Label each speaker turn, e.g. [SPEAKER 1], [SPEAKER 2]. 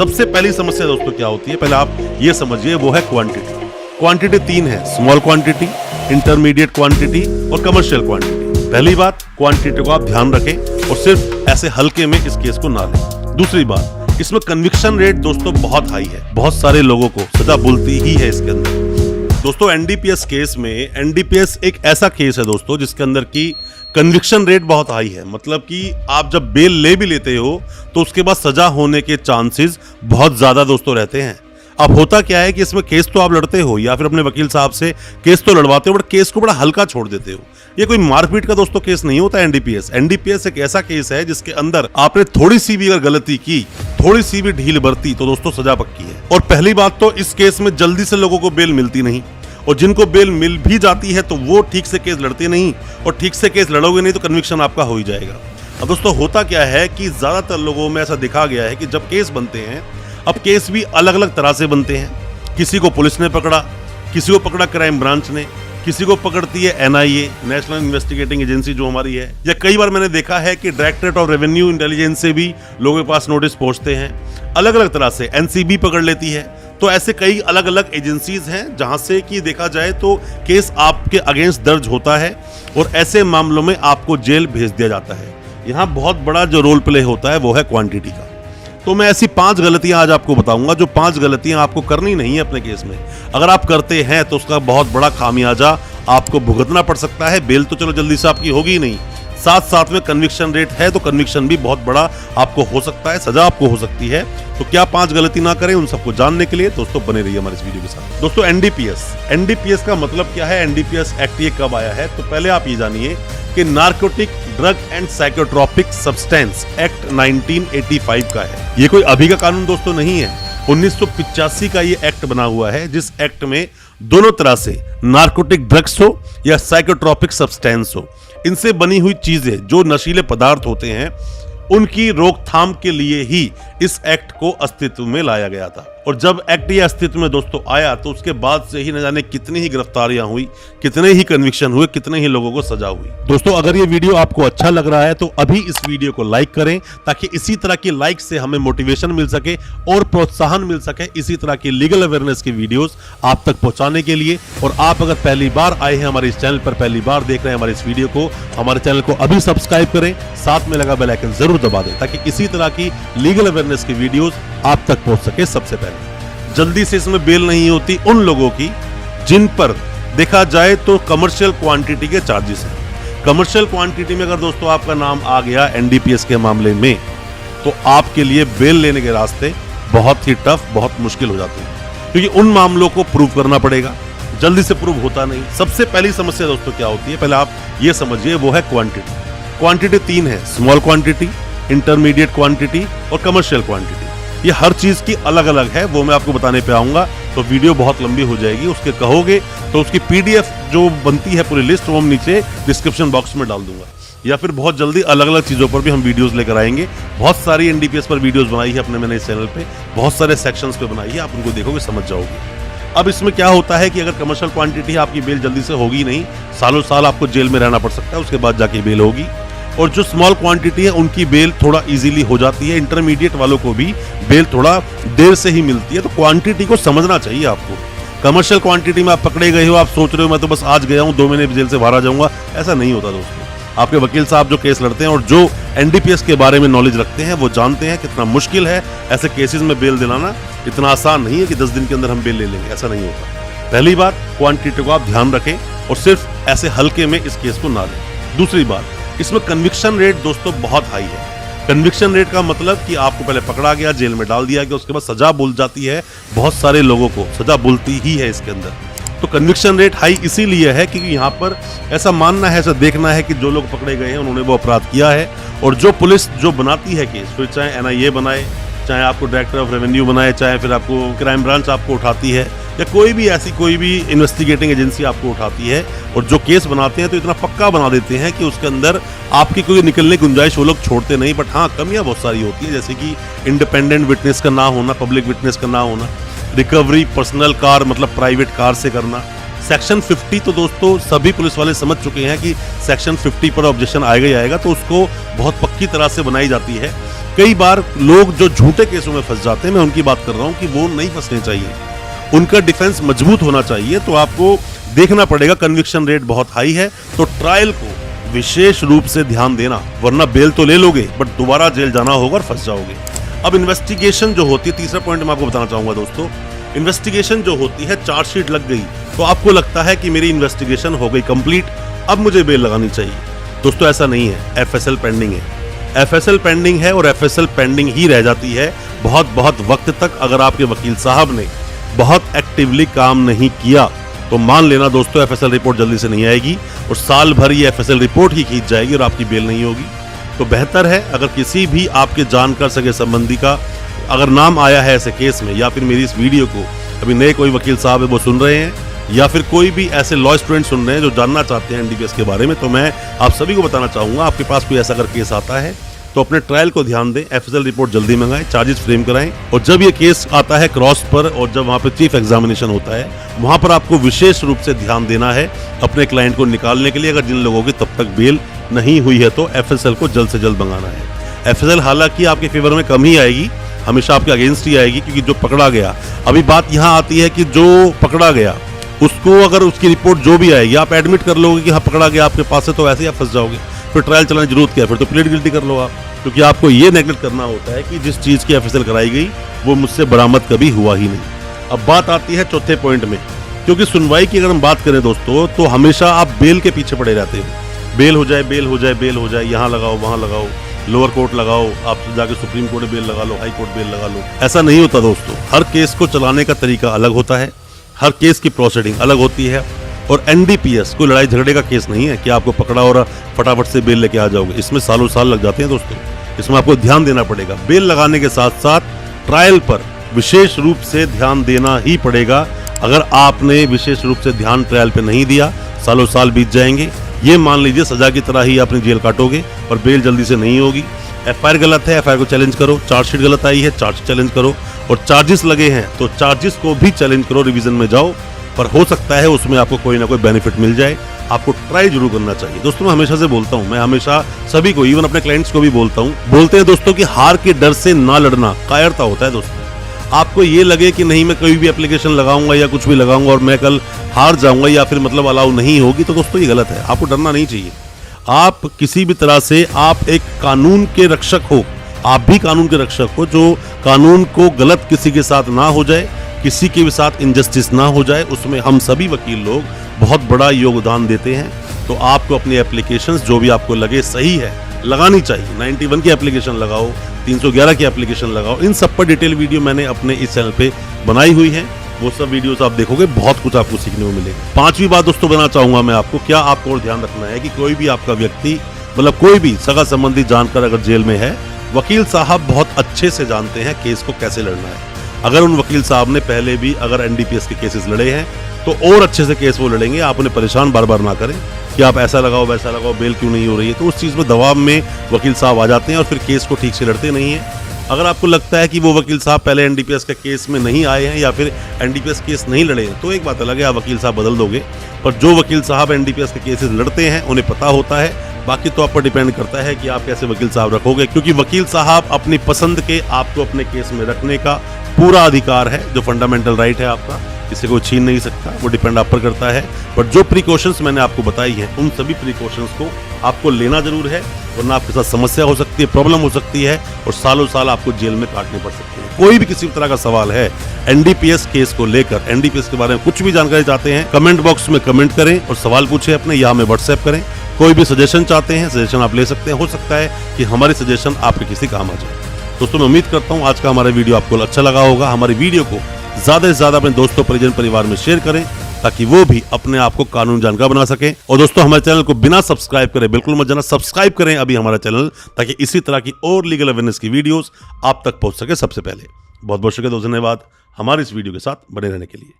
[SPEAKER 1] सबसे पहली समस्या दोस्तों क्या होती है, पहले आप ये समझिए, वो है क्वांटिटी। क्वांटिटी तीन है, स्मॉल क्वांटिटी, इंटरमीडिएट क्वांटिटी और कमर्शियल क्वांटिटी। पहली बात, क्वांटिटी को आप ध्यान रखें और सिर्फ ऐसे हल्के में इस केस को ना लें। दूसरी बात, इसमें कन्विक्शन रेट दोस्तों बहुत हाई है, बहुत सारे लोगों को सजा मिलती ही है इसके अंदर। दोस्तों एनडीपीएस केस में, एनडीपीएस एक ऐसा केस है दोस्तों जिसके अंदर की कन्विक्शन रेट बहुत हाई है। मतलब कि आप जब बेल ले भी लेते हो तो उसके बाद सजा होने के चांसेस बहुत ज्यादा दोस्तों रहते हैं। अब होता क्या है कि इसमें केस तो आप लड़ते हो या फिर अपने वकील साहब से केस तो लड़वाते हो, बट केस को बड़ा हल्का छोड़ देते हो। ये कोई मारपीट का दोस्तों केस नहीं होता एनडीपीएस। एनडीपीएस एक ऐसा केस है जिसके अंदर आपने थोड़ी सी भी अगर गलती की, थोड़ी सी भी ढील बरती तो दोस्तों सजा पक्की है। और पहली बात तो इस केस में जल्दी से लोगों को बेल मिलती नहीं, और जिनको बेल मिल भी जाती है तो वो ठीक से केस लड़ते नहीं, और ठीक से केस लड़ोगे नहीं तो कन्विक्शन आपका हो ही जाएगा। अब दोस्तों होता क्या है कि ज्यादातर लोगों में ऐसा देखा गया है कि जब केस बनते हैं, अब केस भी अलग अलग तरह से बनते हैं। किसी को पुलिस ने पकड़ा, किसी को पकड़ा क्राइम ब्रांच ने, किसी को पकड़ती है एनआईए, नेशनल इन्वेस्टिगेटिंग एजेंसी जो हमारी है, या कई बार मैंने देखा है कि डायरेक्टरेट ऑफ रेवेन्यू इंटेलिजेंस से भी लोगों के पास नोटिस पहुंचते हैं। अलग अलग तरह से एनसीबी पकड़ लेती है। तो ऐसे कई अलग अलग एजेंसीज हैं जहां से कि देखा जाए तो केस आपके अगेंस्ट दर्ज होता है और ऐसे मामलों में आपको जेल भेज दिया जाता है। यहाँ बहुत बड़ा जो रोल प्ले होता है वो है क्वांटिटी का। तो मैं ऐसी 5 गलतियां आज आपको बताऊंगा, जो 5 गलतियां आपको करनी नहीं है अपने केस में। अगर आप करते हैं तो उसका बहुत बड़ा खामियाजा आपको भुगतना पड़ सकता है। बेल तो चलो जल्दी से आपकी होगी नहीं, साथ साथ में कन्विक्शन रेट है तो कन्विक्शन भी बहुत बड़ा आपको हो सकता है, सजा आपको हो सकती है। तो क्या 5 गलती ना करें, उन सबको जानने के लिए दोस्तों बने रहिए हमारे इस वीडियो के साथ। दोस्तों एनडीपीएस का मतलब क्या है, एनडीपीएस एक्ट ये कब आया है, तो पहले आप ये जानिए कि narcotic drug and psychotropic substance act 1985 का है। ये कोई अभी का कानून दोस्तों नहीं है, 1985 का ये एक्ट बना हुआ है, जिस एक्ट में दोनों तरह से नार्कोटिक ड्रग्स हो या साइकोट्रोपिक सब्सटेंस हो, इनसे बनी हुई चीजें जो नशीले पदार्थ होते हैं उनकी रोकथाम के लिए ही इस एक्ट को अस्तित्व में लाया गया था। और जब एक्ट ये अस्तित्व में दोस्तों आया तो उसके बाद से ही न जाने कितनी ही गिरफ्तारियां हुई, कितने ही कन्विक्शन हुए, कितने ही लोगों को सजा हुई। दोस्तों अगर ये वीडियो आपको अच्छा लग रहा है तो अभी इस वीडियो को लाइक करें, ताकि इसी तरह की लाइक से हमें मोटिवेशन मिल सके और प्रोत्साहन मिल सके इसी तरह की लीगल अवेयरनेस की वीडियोस आप तक पहुंचाने के लिए। और आप अगर पहली बार आए हैं हमारे इस चैनल पर, पहली बार देख रहे हैं हमारे इस वीडियो को, हमारे चैनल को अभी सब्सक्राइब करें, साथ में लगा बेल आइकन जरूर दबा दें, ताकि इसी तरह की लीगल अवेयरनेस की वीडियोस आप तक पहुंच सके सबसे पहले। जल्दी से इसमें बेल नहीं होती उन लोगों की जिन पर देखा जाए तो कमर्शियल क्वांटिटी के चार्जेस हैं। कमर्शियल क्वांटिटी में अगर दोस्तों आपका नाम आ गया एनडीपीएस के मामले में, तो आपके लिए बेल लेने के रास्ते बहुत ही टफ, बहुत मुश्किल हो जाते हैं, क्योंकि उन मामलों को प्रूव करना पड़ेगा, जल्दी से प्रूव होता नहीं। सबसे पहली समस्या दोस्तों क्या होती है, पहले आप ये समझिए, वो है क्वांटिटी। क्वांटिटी तीन है, स्मॉल क्वांटिटी, इंटरमीडिएट क्वांटिटी और कमर्शियल क्वांटिटी। ये हर चीज की अलग अलग है, वो मैं आपको बताने पे आऊंगा, तो वीडियो बहुत लंबी हो जाएगी। उसके कहोगे तो उसकी पीडीएफ जो बनती है पूरी लिस्ट, वो हम नीचे डिस्क्रिप्शन बॉक्स में डाल दूंगा, या फिर बहुत जल्दी अलग अलग चीजों पर भी हम वीडियोस लेकर आएंगे। बहुत सारी एनडीपीएस पर वीडियोस बनाई है अपने मैंने इस चैनल पे, बहुत सारे सेक्शंस पे बनाई है, आप उनको देखोगे समझ जाओगे। अब इसमें क्या होता है कि अगर कमर्शियल क्वांटिटी आपकी बेल जल्दी से होगी नहीं, सालों साल आपको जेल में रहना पड़ सकता है, उसके बाद जाके बेल होगी। और जो स्मॉल क्वांटिटी है उनकी बेल थोड़ा इजीली हो जाती है, इंटरमीडिएट वालों को भी बेल थोड़ा देर से ही मिलती है। तो क्वांटिटी को समझना चाहिए आपको। कमर्शियल क्वांटिटी में आप पकड़े गए हो, आप सोच रहे हो मैं तो बस आज गया हूं, 2 महीने जेल से बाहर आ जाऊंगा, ऐसा नहीं होता दोस्तों। आपके वकील साहब जो केस लड़ते हैं और जो एनडीपीएस के बारे में नॉलेज रखते हैं, वो जानते हैं कितना मुश्किल है ऐसे केसेस में बेल दिलाना। इतना आसान नहीं है कि 10 दिन के अंदर हम बेल ले लेंगे, ऐसा नहीं होता। पहली बात, क्वांटिटी को आप ध्यान रखें और सिर्फ ऐसे हल्के में इस केस को ना लें। दूसरी बात, इसमें कन्विक्शन रेट दोस्तों बहुत हाई है। कन्विक्शन रेट का मतलब कि आपको पहले पकड़ा गया, जेल में डाल दिया गया, उसके बाद सजा बुल जाती है। बहुत सारे लोगों को सजा बुलती ही है इसके अंदर। तो कन्विक्शन रेट हाई इसीलिए है क्योंकि यहाँ पर ऐसा मानना है, ऐसा देखना है कि जो लोग पकड़े गए हैं उन्होंने वो अपराध किया है। और जो पुलिस जो बनाती है केस, फिर चाहे एनआईए बनाए, चाहे आपको डायरेक्टर ऑफ रेवेन्यू बनाए, चाहे फिर आपको क्राइम ब्रांच आपको उठाती है, या कोई भी ऐसी कोई भी इन्वेस्टिगेटिंग एजेंसी आपको उठाती है, और जो केस बनाते हैं तो इतना पक्का बना देते हैं कि उसके अंदर आपकी कोई निकलने की गुंजाइश वो लोग छोड़ते नहीं। बट हाँ, कमियां बहुत सारी होती है, जैसे कि इंडिपेंडेंट विटनेस का ना होना, पब्लिक विटनेस का ना होना, रिकवरी पर्सनल कार मतलब प्राइवेट कार से करना, सेक्शन 50 तो दोस्तों सभी पुलिस वाले समझ चुके हैं कि सेक्शन 50 पर ऑब्जेक्शन आएगा ही आएगा, तो उसको बहुत पक्की तरह से बनाई जाती है कई बार लोग जो झूठे केसों में फंस जाते हैं, मैं उनकी बात कर रहा हूं कि वो नहीं फंसने चाहिए, उनका डिफेंस मजबूत होना चाहिए। तो आपको देखना पड़ेगा, कन्विक्शन रेट बहुत हाई है, तो ट्रायल को विशेष रूप से ध्यान देना, वरना बेल तो ले लोगे बट दोबारा जेल जाना होगा और फंस जाओगे। अब इन्वेस्टिगेशन जो होती है, तीसरा पॉइंट मैं आपको बताना चाहूंगा दोस्तों, इन्वेस्टिगेशन जो होती है, चार्जशीट लग गई तो आपको लगता है कि मेरी इन्वेस्टिगेशन हो गई कंप्लीट, अब मुझे बेल लगानी चाहिए। दोस्तों ऐसा नहीं है, एफएसएल पेंडिंग है, एफएसएल पेंडिंग है और एफएसएल पेंडिंग ही रह जाती है बहुत वक्त तक। अगर आपके वकील साहब ने बहुत एक्टिवली काम नहीं किया तो मान लेना दोस्तों एफएसएल रिपोर्ट जल्दी से नहीं आएगी और साल भर ये एफएसएल रिपोर्ट ही खींच जाएगी और आपकी बेल नहीं होगी। तो बेहतर है अगर किसी भी आपके जानकार सगे संबंधी का अगर नाम आया है ऐसे केस में, या फिर मेरी इस वीडियो को अभी नए कोई वकील साहब है वो सुन रहे हैं, या फिर कोई भी ऐसे लॉ स्टूडेंट सुन रहे हैं जो जानना चाहते हैं एनडीपीएस के बारे में, तो मैं आप सभी को बताना चाहूंगा, आपके पास कोई ऐसा अगर केस आता है तो अपने ट्रायल को ध्यान दें, एफएसएल रिपोर्ट जल्दी मंगाएं, चार्जेस फ्रेम कराएं, और जब ये केस आता है क्रॉस पर और जब वहां पे चीफ एग्जामिनेशन होता है, वहां पर आपको विशेष रूप से ध्यान देना है अपने क्लाइंट को निकालने के लिए। अगर जिन लोगों की तब तक बेल नहीं हुई है तो एफएसएल को जल्द से जल्द मंगाना है। एफएसएल हालांकि आपके फेवर में कम ही आएगी, हमेशा आपके अगेंस्ट ही आएगी, क्योंकि जो पकड़ा गया, अभी बात यहाँ आती है कि जो पकड़ा गया उसको अगर उसकी रिपोर्ट जो भी आएगी आप एडमिट कर लोगे कि हाँ पकड़ा गया आपके पास है, तो वैसे ही आप फंस जाओगे, फिर ट्रायल चलाने की जरूरत क्या है, फिर तो प्लीड गिल्टी कर लो आप। क्योंकि आपको ये नेगलेक्ट करना होता है कि जिस चीज की एफएसएल कराई गई वो मुझसे बरामद कभी हुआ ही नहीं। अब बात आती है चौथे पॉइंट में, क्योंकि सुनवाई की अगर हम बात करें दोस्तों तो हमेशा आप बेल के पीछे पड़े रहते हो, बेल हो जाए, बेल हो जाए, बेल हो जाए, यहाँ लगाओ वहां लगाओ, लोअर कोर्ट लगाओ, आप जाके सुप्रीम कोर्ट में बेल लगा लो, हाई कोर्ट बेल लगा लो। ऐसा नहीं होता दोस्तों, हर केस को चलाने का तरीका अलग होता है, हर केस की प्रोसीडिंग अलग होती है। और एनडीपीएस कोई लड़ाई झगड़े का केस नहीं है कि आपको पकड़ा और फटाफट से बेल लेके आ जाओगे, इसमें सालों साल लग जाते हैं दोस्तों। इसमें आपको ध्यान देना पड़ेगा, बेल लगाने के साथ साथ ट्रायल पर विशेष रूप से ध्यान देना ही पड़ेगा। अगर आपने विशेष रूप से ध्यान ट्रायल पे नहीं दिया, सालों साल बीत जाएंगे, ये मान लीजिए सजा की तरह ही अपनी जेल काटोगे और बेल जल्दी से नहीं होगी। एफआईआर गलत है, एफआईआर को चैलेंज करो, चार्जशीट गलत आई है, चार्ज चैलेंज करो, और चार्जेस लगे हैं तो चार्जेस को भी चैलेंज करो, रिवीजन में जाओ, पर हो सकता है उसमें आपको कोई ना कोई बेनिफिट मिल जाए। आपको ट्राई जरूर करना चाहिए दोस्तों। मैं हमेशा से बोलता हूं, मैं हमेशा सभी को, इवन अपने क्लाइंट्स को भी बोलता हूं, बोलते हैं दोस्तों कि हार के डर से ना लड़ना कायरता होता है दोस्तों। आपको ये लगे कि नहीं मैं कोई भी एप्लीकेशन लगाऊंगा या कुछ भी लगाऊंगा और मैं कल हार जाऊंगा या फिर मतलब अलाउ नहीं होगी, तो दोस्तों ये गलत है। आपको डरना नहीं चाहिए। आप किसी भी तरह से आप एक कानून के रक्षक हो, आप भी कानून के रक्षक हो, जो कानून को गलत किसी के साथ ना हो जाए, किसी के भी साथ इनजस्टिस ना हो जाए, उसमें हम सभी वकील लोग बहुत बड़ा योगदान देते हैं। तो आपको अपनी एप्लीकेशंस जो भी आपको लगे सही है लगानी चाहिए। 91 की एप्लीकेशन लगाओ, 311 की एप्लीकेशन लगाओ, इन सब पर डिटेल वीडियो मैंने अपने इस चैनल पे बनाई हुई है, वो सब वीडियोस आप देखोगे, बहुत कुछ आपको सीखने को मिलेगा। पांचवी बात दोस्तों बताना चाहूंगा मैं आपको, क्या आपको और ध्यान रखना है कि कोई भी आपका व्यक्ति, मतलब कोई भी सगा संबंधी जानकर अगर जेल में है, वकील साहब बहुत अच्छे से जानते हैं केस को कैसे लड़ना है। अगर उन वकील साहब ने पहले भी अगर एनडीपीएस के केसेस लड़े हैं तो और अच्छे से केस वो लड़ेंगे। आप उन्हें परेशान बार बार ना करें कि आप ऐसा लगाओ वैसा लगाओ, बेल क्यों नहीं हो रही है, तो उस चीज़ में दबाव में वकील साहब आ जाते हैं और फिर केस को ठीक से लड़ते नहीं हैं। अगर आपको लगता है कि वो वकील साहब पहले एनडीपीएस के केस में नहीं आए हैं या फिर एनडीपीएस केस नहीं लड़े हैं, तो एक बात अलग है, आप वकील साहब बदल दोगे। पर जो वकील साहब एनडीपीएस के केसेस लड़ते हैं उन्हें पता होता है, बाकी तो आप पर डिपेंड करता है कि आप कैसे वकील साहब रखोगे, क्योंकि वकील साहब अपनी पसंद के आपको अपने केस में रखने का पूरा अधिकार है, जो फंडामेंटल राइट है आपका, इसे कोई छीन नहीं सकता, वो डिपेंड आप पर करता है। पर जो प्रिकॉशंस मैंने आपको बताई हैं, उन सभी प्रिकॉशंस को आपको लेना जरूर है, वरना आपके साथ समस्या हो सकती है, प्रॉब्लम हो सकती है और सालों साल आपको जेल में काटने पड़ सकते हैं। कोई भी किसी भी तरह का सवाल है एनडीपीएस केस को लेकर, एनडीपीएस के बारे में कुछ भी जानकारी चाहते हैं, कमेंट बॉक्स में कमेंट करें और सवाल पूछें अपने, या हमें व्हाट्सएप करें। कोई भी सजेशन चाहते हैं, सजेशन आप ले सकते हैं, हो सकता है कि हमारी सजेशन आपके किसी काम आ जाए। दोस्तों मैं उम्मीद करता हूँ आज का हमारा वीडियो आपको अच्छा लगा होगा। हमारी वीडियो को ज्यादा से ज्यादा अपने दोस्तों, परिजन, परिवार में शेयर करें ताकि वो भी अपने आप को कानून जानकार बना सके। और दोस्तों हमारे चैनल को बिना सब्सक्राइब करे बिल्कुल मत जाना, सब्सक्राइब करें अभी हमारा चैनल, ताकि इसी तरह की और लीगल अवेयरनेस की वीडियोस आप तक पहुंच सके सबसे पहले। बहुत बहुत शुक्रिया दोस्तों, धन्यवाद हमारे इस वीडियो के साथ बने रहने के लिए।